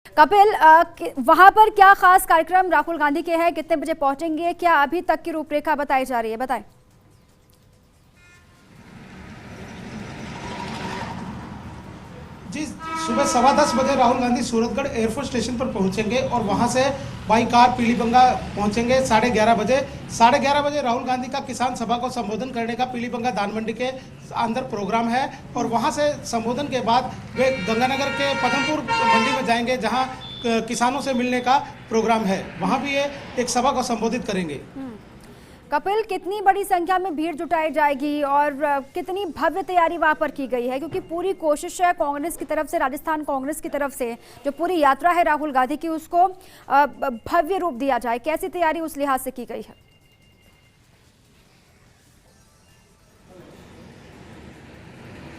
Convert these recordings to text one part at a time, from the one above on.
कपिल, वहां पर क्या खास कार्यक्रम राहुल गांधी के हैं? कितने बजे पहुंचेंगे? क्या अभी तक की रूपरेखा बताई जा रही है? बताएं। जी, सुबह 10:15 बजे राहुल गांधी सूरतगढ़ एयरफोर्स स्टेशन पर पहुंचेंगे और वहां से बाई कार पीलीबंगा पहुंचेंगे 11:30 बजे। 11:30 बजे राहुल गांधी का किसान सभा को संबोधन करने का पीलीबंगा धान मंडी के अंदर प्रोग्राम है और वहां से संबोधन के बाद वे गंगानगर के पदमपुर मंडी में जाएंगे, जहां किसानों से मिलने का प्रोग्राम है। वहां भी ये एक सभा को संबोधित करेंगे। कपिल, कितनी बड़ी संख्या में भीड़ जुटाई जाएगी और कितनी भव्य तैयारी वहां पर की गई है? क्योंकि पूरी कोशिश है कांग्रेस की तरफ से, राजस्थान कांग्रेस की तरफ से, जो पूरी यात्रा है राहुल गांधी की, उसको भव्य रूप दिया जाए। कैसी तैयारी उस लिहाज से की गई है?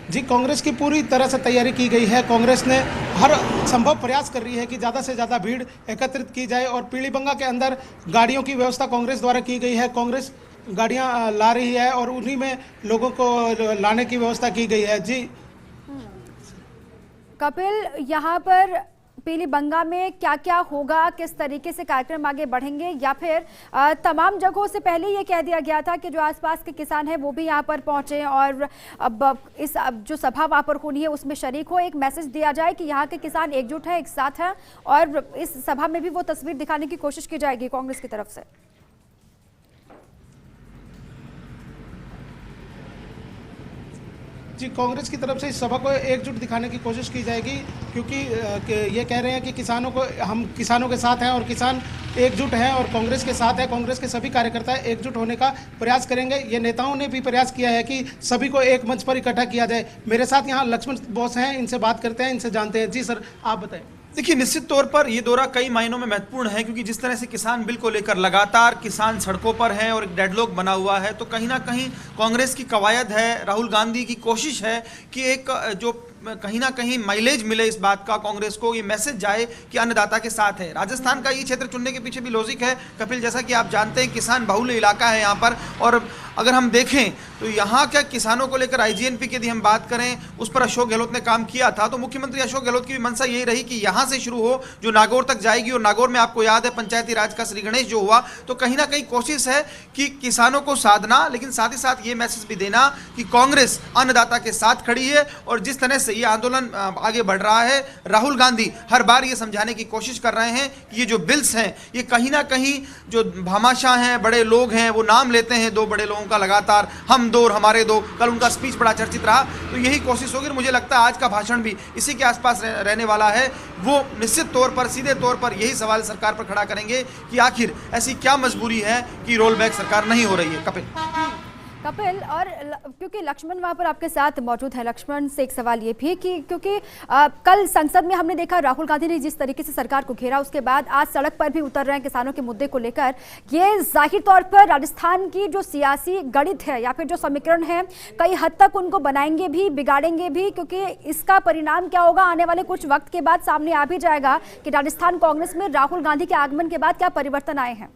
जी, कांग्रेस की पूरी तरह से तैयारी की गई है। कांग्रेस ने हर संभव प्रयास कर रही है कि ज़्यादा से ज़्यादा भीड़ एकत्रित की जाए और पीलीबंगा के अंदर गाड़ियों की व्यवस्था कांग्रेस द्वारा की गई है। कांग्रेस गाड़ियां ला रही है और उन्हीं में लोगों को लाने की व्यवस्था की गई है। जी कपिल, यहाँ पर पीलीबंगा में क्या क्या होगा? किस तरीके से कार्यक्रम आगे बढ़ेंगे? या फिर तमाम जगहों से पहले ये कह दिया गया था कि जो आसपास के किसान हैं वो भी यहाँ पर पहुंचे और अब इस जो सभा वहाँ पर होनी है उसमें शरीक हो, एक मैसेज दिया जाए कि यहाँ के किसान एकजुट हैं, एक साथ हैं, और इस सभा में भी वो तस्वीर दिखाने की कोशिश की जाएगी कांग्रेस की तरफ से? जी, कांग्रेस की तरफ से इस सभा को एकजुट दिखाने की कोशिश की जाएगी, क्योंकि ये कह रहे हैं कि हम किसानों के साथ हैं और किसान एकजुट हैं और कांग्रेस के साथ है। कांग्रेस के सभी कार्यकर्ता एकजुट होने का प्रयास करेंगे। ये नेताओं ने भी प्रयास किया है कि सभी को एक मंच पर इकट्ठा किया जाए। मेरे साथ यहाँ लक्ष्मण बॉस हैं, इनसे बात करते हैं, इनसे जानते हैं। जी सर, आप बताएं। देखिए, निश्चित तौर पर ये दौरा कई मायनों में महत्वपूर्ण है, क्योंकि जिस तरह से किसान बिल को लेकर लगातार किसान सड़कों पर हैं और एक डेडलॉक बना हुआ है, तो कहीं ना कहीं कांग्रेस की कवायद है, राहुल गांधी की कोशिश है कि एक जो कहीं ना कहीं माइलेज मिले इस बात का, कांग्रेस को ये मैसेज जाए कि अन्नदाता के साथ है। राजस्थान का ये क्षेत्र चुनने के पीछे भी लॉजिक है कपिल, जैसा कि आप जानते हैं किसान बहुल इलाका है यहाँ पर, और अगर हम देखें तो यहाँ क्या किसानों को लेकर आईजीएनपी की यदि हम बात करें, उस पर अशोक गहलोत ने काम किया था, तो मुख्यमंत्री अशोक गहलोत की भी मंशा यही रही कि यहाँ से शुरू हो, जो नागौर तक जाएगी। और नागौर में आपको याद है पंचायती राज का श्री गणेश जो हुआ, तो कहीं ना कहीं कोशिश है कि किसानों को साधना, लेकिन साथ ही साथ ये मैसेज भी देना कि कांग्रेस अन्नदाता के साथ खड़ी है। और जिस तरह से ये आंदोलन आगे बढ़ रहा है, राहुल गांधी हर बार ये समझाने की कोशिश कर रहे हैं कि ये जो बिल्स हैं ये कहीं ना कहीं जो भामाशाह हैं, बड़े लोग हैं, वो नाम लेते हैं दो बड़े लोगों का लगातार, हम दो और हमारे दो। कल उनका स्पीच बड़ा चर्चित रहा, तो यही कोशिश होगी। मुझे लगता है आज का भाषण भी इसी के आसपास रहने वाला है। वो निश्चित तौर पर, सीधे तौर पर यही सवाल सरकार पर खड़ा करेंगे कि आखिर ऐसी क्या मजबूरी है कि रोल बैक सरकार नहीं हो रही है। कपिल, और क्योंकि लक्ष्मण वहाँ पर आपके साथ मौजूद है, लक्ष्मण से एक सवाल ये भी कि क्योंकि कल संसद में हमने देखा राहुल गांधी ने जिस तरीके से सरकार को घेरा, उसके बाद आज सड़क पर भी उतर रहे हैं किसानों के मुद्दे को लेकर। ये जाहिर तौर पर राजस्थान की जो सियासी गणित है या फिर जो समीकरण है, कई हद तक उनको बनाएंगे भी, बिगाड़ेंगे भी, क्योंकि इसका परिणाम क्या होगा आने वाले कुछ वक्त के बाद सामने आ भी जाएगा कि राजस्थान कांग्रेस में राहुल गांधी के आगमन के बाद क्या परिवर्तन आए हैं।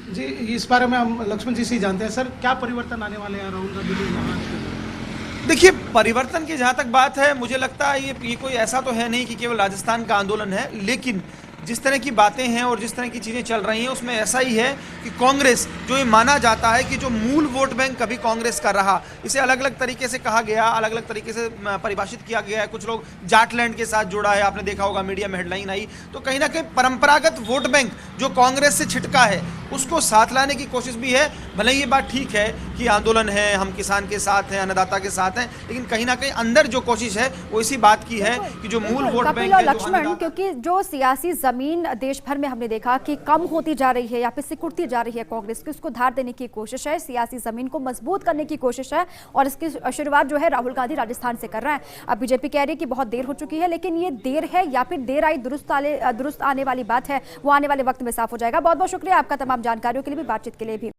जी, इस बारे में हम लक्ष्मण जी से जानते हैं। सर, क्या परिवर्तन आने वाले हैं राहुल गांधी के? देखिए, परिवर्तन की जहाँ तक बात है, मुझे लगता है ये कोई ऐसा तो है नहीं कि केवल राजस्थान का आंदोलन है, लेकिन जिस तरह की बातें हैं और जिस तरह की चीज़ें चल रही हैं उसमें ऐसा ही है कि कांग्रेस, जो ये माना जाता है कि जो मूल वोट बैंक कभी कांग्रेस का रहा, इसे अलग अलग तरीके से कहा गया, अलग अलग तरीके से परिभाषित किया गया है। कुछ लोग जाटलैंड के साथ जोड़ा है, आपने देखा होगा मीडिया में हेडलाइन आई। तो कहीं ना कहीं परंपरागत वोट बैंक जो कांग्रेस से छिटका है उसको साथ लाने की कोशिश भी है। भले ये बात ठीक है कि आंदोलन है, हम किसान के साथ हैं, अन्नदाता के साथ हैं, लेकिन कहीं ना कहीं अंदर जो कोशिश है वो इसी बात की है कि जो मूल वोट बैंक है, लक्ष्मण, क्योंकि जो सियासी जमीन देश भर में हमने देखा कि कम होती जा रही है या फिर सिकुड़ती जा रही है कांग्रेस की, उसको धार देने की कोशिश है, सियासी जमीन को मजबूत करने की कोशिश है, और इसकी शुरुआत जो है राहुल गांधी राजस्थान से कर रहे हैं। अब बीजेपी कह रही है कि बहुत देर हो चुकी है, लेकिन ये देर है या फिर देर आई दुरुस्त आने वाली बात है, वो आने वाले वक्त में साफ हो जाएगा। बहुत बहुत शुक्रिया आपका तमाम जानकारियों के लिए भी, बातचीत के लिए भी।